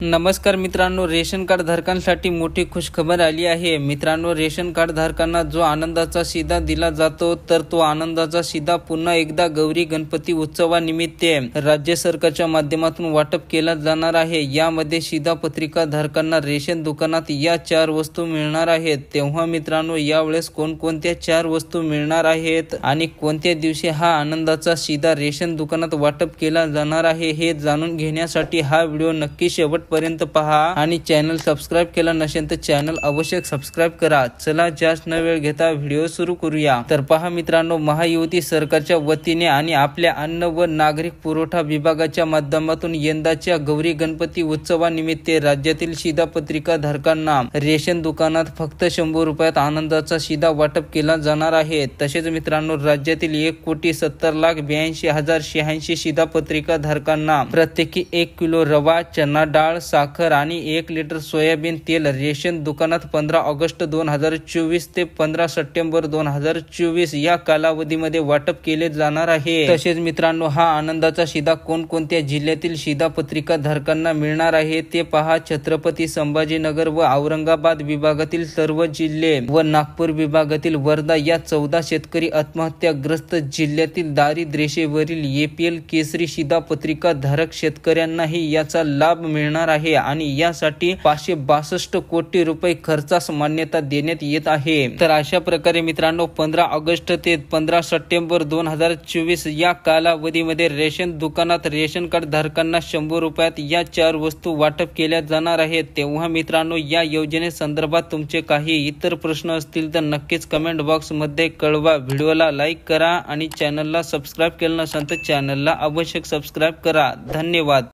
नमस्कार मित्रांनो, ration card धारकांसाठी मोठी खुशखबर आली आहे। मित्रांनो, रेशन कार्ड धारकांना जो आनंदाचा शिधा दिला जातो, तर तो आनंदाचा शिधा पुन्हा एकदा गौरी गणपती उत्सवानिमित्त राज्य सरकारच्या माध्यमातून वाटप केला जाणार आहे। यामध्ये शिधा पत्रिका धारकांना रेशन दुकानात या 4 वस्तू मिळणार आहेत। तेव्हा मित्रांनो, यावेळेस कोणकोणत्या 4 वस्तू मिळणार आहेत आणि कोणत्या दिवशी हा आनंदाचा शिधा रेशन दुकानात वाटप केला जाणार आहे, हे जाणून घेण्यासाठी हा व्हिडिओ नक्की शेवटपर्यंत पहा आणि चॅनल सबस्क्राइब केला नसेल तर चॅनल अवश्य सबस्क्राइब करा। चला जास्त न वेळ घेता व्हिडिओ सुरू करूया। तर पहा मित्रांनो, महायुती सरकारच्या वतीने आणि आपल्या अन्न व नागरिक पुरवठा विभागाच्या माध्यमातून यंदाच्या गौरी गणपती उत्सवानिमित्त राज्यातील शिधा पत्रिका धारकांना रेशन दुकानात फक्त 100 रुपयात आनंदाचा शिधा वाटप केला जाणार आहे। तसेच मित्रांनो, राज्यातील 1,70,82,086 शिधा पत्रिका धारकांना प्रत्येकी 1 किलो रवा, चना डाळ, साखर आणि 1 लिटर सोयाबीन तेल रेशन दुकानात 15 ऑगस्ट 2024 ते 15 सप्टेंबर 2024 या कालावधीमध्ये वाटप केले जाणार आहे। तसेच मित्रांनो, हा आनंदाचा शिधा कोणकोणत्या जिल्ह्यातील शिधा पत्रिका धारकांना मिळणार आहे ते पहा। छत्रपती संभाजीनगर व औरंगाबाद विभागातील सर्व जिल्हे व नागपूर विभागातील वर्धा या 14 शेतकरी आत्महत्याग्रस्त जिल्ह्यातील दारिद्र्यरेषेवरील APL केसरी शिधा पत्रिका धारक शेतकऱ्यांनाही याचा लाभ मिळणार आहे आणि यासाठी 562 कोटी रुपये खर्चास मान्यता देण्यात येत आहे। तर अशा प्रकारे मित्रांनो, 15 ऑगस्ट ते 15 सप्टेंबर 2024 या कालावधीमध्ये रेशन दुकानात रेशन कार्ड धारकांना 100 रुपयात या 4 वस्तू वाटप केल्या जाणार आहेत। तेव्हा मित्रांनो, या योजनेसंदर्भात तुमचे काही इतर प्रश्न असतील तर नक्कीच कमेंट बॉक्स मध्ये कळवा। व्हिडिओला लाईक करा आणि चॅनलला सबस्क्राइब केलं नसेल तर चॅनलला अवश्य सबस्क्राइब करा। धन्यवाद।